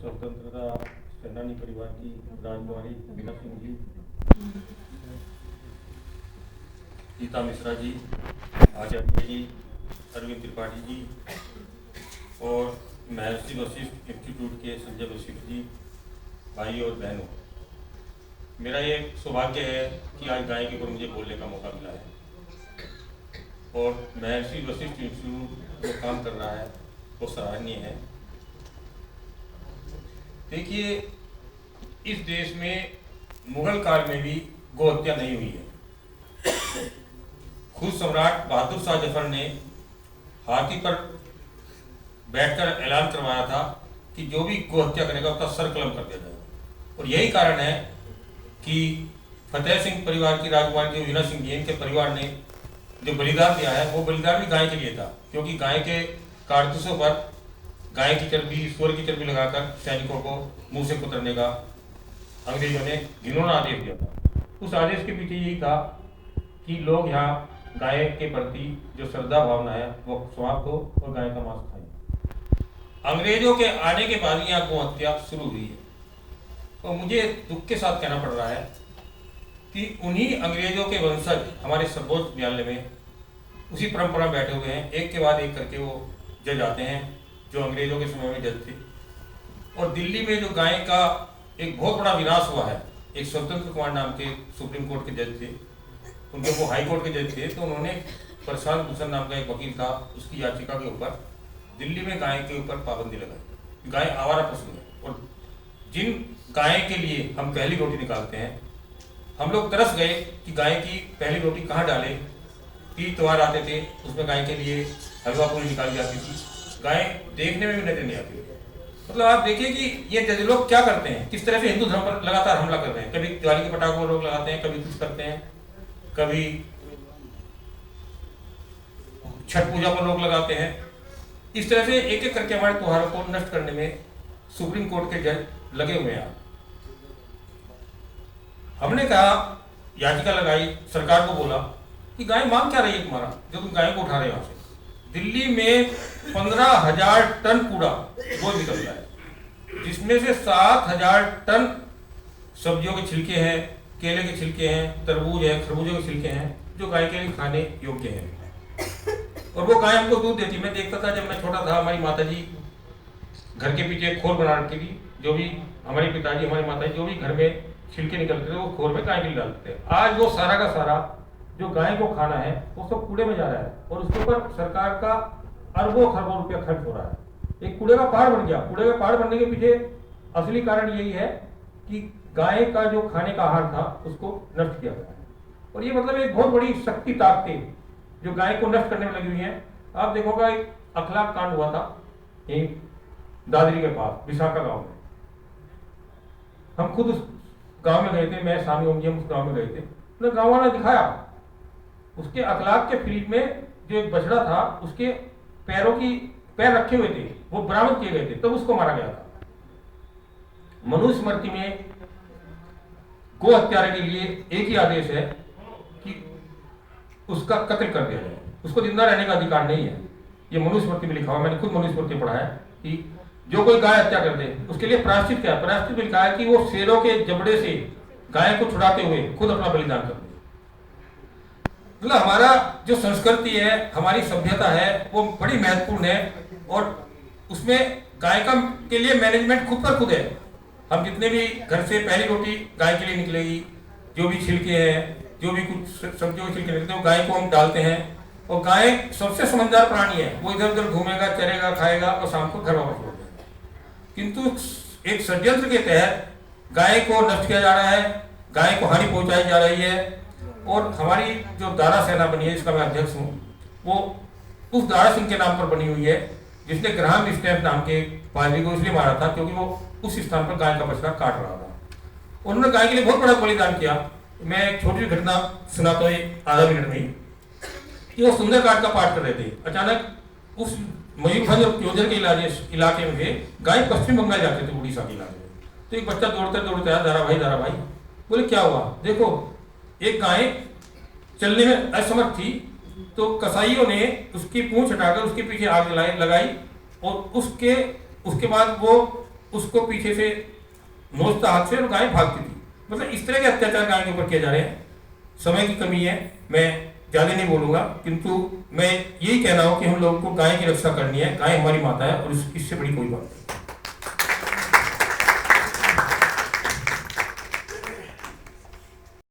स्वतंत्रता सेनानी परिवार की राजकुमारी बीना सिंह जी, गीता मिश्रा जी, आचार्य जी, अरविंद त्रिपाठी जी और महर्षि वशिष्ठ इंस्टीट्यूट के संजय वशिष्ठ जी, भाई और बहनों, मेरा ये सौभाग्य है कि आज गाय के ऊपर मुझे बोलने का मौका मिला है और महर्षि वशिष्ठ इंस्टीट्यूट जो काम कर रहा है वो सराहनीय है। देखिए, इस देश में मुगल काल में भी गौ हत्या नहीं हुई है। खुद सम्राट बहादुर शाह जफर ने हाथी पर बैठकर ऐलान करवाया था कि जो भी गौ हत्या करेगा उसका सर कलम कर दिया जाएगा। और यही कारण है कि फतेह सिंह परिवार की राजकुमारी जो वीना सिंह जी, इनके परिवार ने जो बलिदान दिया है वो बलिदान भी गाय के लिए था, क्योंकि गाय के कारतूसों पर गाय की चर्बी, सूअर की चर्बी लगाकर सैनिकों को मुंह से कुतरने का अंग्रेजों ने घिनौना आदेश दिया था। उस आदेश के पीछे यही था कि लोग यहाँ गाय के प्रति जो श्रद्धा भावना है वो समाप्त हो और गाय का मांस खाएं। अंग्रेजों के आने के बाद यहाँ गौ हत्या शुरू हुई है। तो मुझे दुख के साथ कहना पड़ रहा है कि उन्हीं अंग्रेजों के वंशज हमारे सर्वोच्च न्यायालय में उसी परंपरा में बैठे हुए हैं, एक के बाद एक करके वो जज आते हैं जो अंग्रेजों के समय में जज थे। और दिल्ली में जो गाय का एक बहुत बड़ा विनाश हुआ है, एक स्वतंत्र कुमार नाम के सुप्रीम कोर्ट के जज थे, उनके वो हाई कोर्ट के जज थे, तो उन्होंने प्रशांत भूषण नाम का एक वकील था, उसकी याचिका के ऊपर दिल्ली में गाय के ऊपर पाबंदी लगाई। गाय आवारा पशु है और जिन गाय के लिए हम पहली रोटी निकालते हैं, हम लोग तरस गए कि गाय की पहली रोटी कहाँ डालें। तीज त्योहार आते थे, उसमें गाय के लिए हलवा पूरी निकाली जाती थी, गाय देखने में भी नजर नहीं आती। मतलब आप देखिए कि ये जज लोग क्या करते हैं, किस तरह से हिंदू धर्म पर लगातार हमला कर रहे हैं। कभी दिवाली के पटाखों पर रोक लगाते हैं, कभी कुछ करते हैं, कभी छठ पूजा पर रोक लगाते हैं। इस तरह से एक एक करके हमारे त्योहारों को नष्ट करने में सुप्रीम कोर्ट के जज लगे हुए हैं। हमने कहा, याचिका लगाई, सरकार को बोला कि गाय मांग क्या रही है तुम्हारा, जो तुम गाय को उठा रहे हो यहाँ से। दिल्ली में 15,000 टन कूड़ा रोज निकल रहा है, जिसमें से 7,000 टन सब्जियों के छिलके हैं, केले के छिलके हैं, तरबूज है, खरबूजों के छिलके हैं, जो गाय के लिए खाने योग्य हैं। और वो गाय हमको दूध देती। मैं देखता था जब मैं छोटा था, हमारी माताजी घर के पीछे खोर बना रखी थी, जो भी हमारे पिताजी, हमारी माताजी जो भी घर में छिलके निकलते थे वो खोर में गाय के लिए डालते थे। आज वो सारा का सारा जो गाय को खाना है वो सब कूड़े में जा रहा है और उसके ऊपर सरकार का अरबों खरबों रुपया खर्च हो रहा है। एक कूड़े का पहाड़ बन गया। कूड़े का पहाड़ बनने के पीछे असली कारण यही है कि गाय का जो खाने का आहार था उसको नष्ट किया गया है। और ये मतलब एक बहुत बड़ी शक्ति ताकतें जो गाय को नष्ट करने में लगी हुई है। आप देखोगा, एक अखलाक कांड हुआ था यही दादरी के पास विशाखा गांव में। हम खुद उस गांव में गए थे, मैं स्वामी ओम जी हम उस गांव में गए थे। तो गांव वाला दिखाया उसके अखलाक के फ्रिज में जो एक बछड़ा था, उसके पैर रखे हुए थे, वो बरामद किए गए थे, तब उसको मारा गया था। मनुस्मृति में गो हत्यारे के लिए एक ही आदेश है कि उसका कत्ल कर दिया जाए, उसको जिंदा रहने का अधिकार नहीं है। ये मनुस्मृति में लिखा हुआ, मैंने खुद मनुस्मृति पढ़ा है कि जो कोई गाय हत्या कर दे उसके लिए प्रायश्चित क्या है। प्रायश्चित में लिखा है कि वो शेरों के जबड़े से गाय को छुड़ाते हुए खुद अपना बलिदान कर दे। मतलब हमारा जो संस्कृति है, हमारी सभ्यता है, वो बड़ी महत्वपूर्ण है और उसमें गाय का के लिए मैनेजमेंट खुद पर खुद है। हम जितने भी घर से पहली रोटी गाय के लिए निकलेगी, जो भी छिलके हैं, जो भी कुछ सब्जियों के छिलके निकलते हैं वो गाय को हम डालते हैं। और गाय सबसे समझदार प्राणी है, वो इधर उधर घूमेगा, चरेगा, खाएगा और शाम को घर वापस लौट जाएगा। किंतु एक षड्यंत्र के तहत गाय को नष्ट किया जा रहा है, गाय को हानि पहुंचाई जा रही है। और हमारी जो दारा सेना बनी है, जिसका मैं अध्यक्ष हूँ, वो उस दारा सिंह के नाम पर बनी हुई है, जिसने ग्राहम स्टैम्प नाम के पादरी को इसलिए मारा था क्योंकि वो उस स्थान पर गाय का बछड़ा काट रहा था। उन्होंने गाय के लिए बहुत बड़ा बलिदान किया। मैं एक छोटी घटना सुनाता हूँ आधा मिनट में ही, कि वो सुंदरकांड का पाठ कर रहे थे। अचानक उस मयूरभंज और क्योंझर के इलाके में थे, गाय पश्चिम बंगाल जाते थे, उड़ीसा के इलाके में। तो एक बच्चा दौड़ते दौड़ते आया, दारा भाई, बोले क्या हुआ? देखो, एक गाय चलने में असमर्थ थी, तो कसाईयों ने उसकी पूंछ हटाकर उसके पीछे आग लगाई और उसके बाद वो उसको पीछे से नोचता हाथ से और गाय भागती थी। मतलब इस तरह के अत्याचार गाय के ऊपर किए जा रहे हैं। समय की कमी है, मैं ज़्यादा नहीं बोलूँगा, किंतु मैं यही कह रहा हूँ कि हम लोगों को गाय की रक्षा करनी है। गाय हमारी माता है और इससे बड़ी कोई बात नहीं।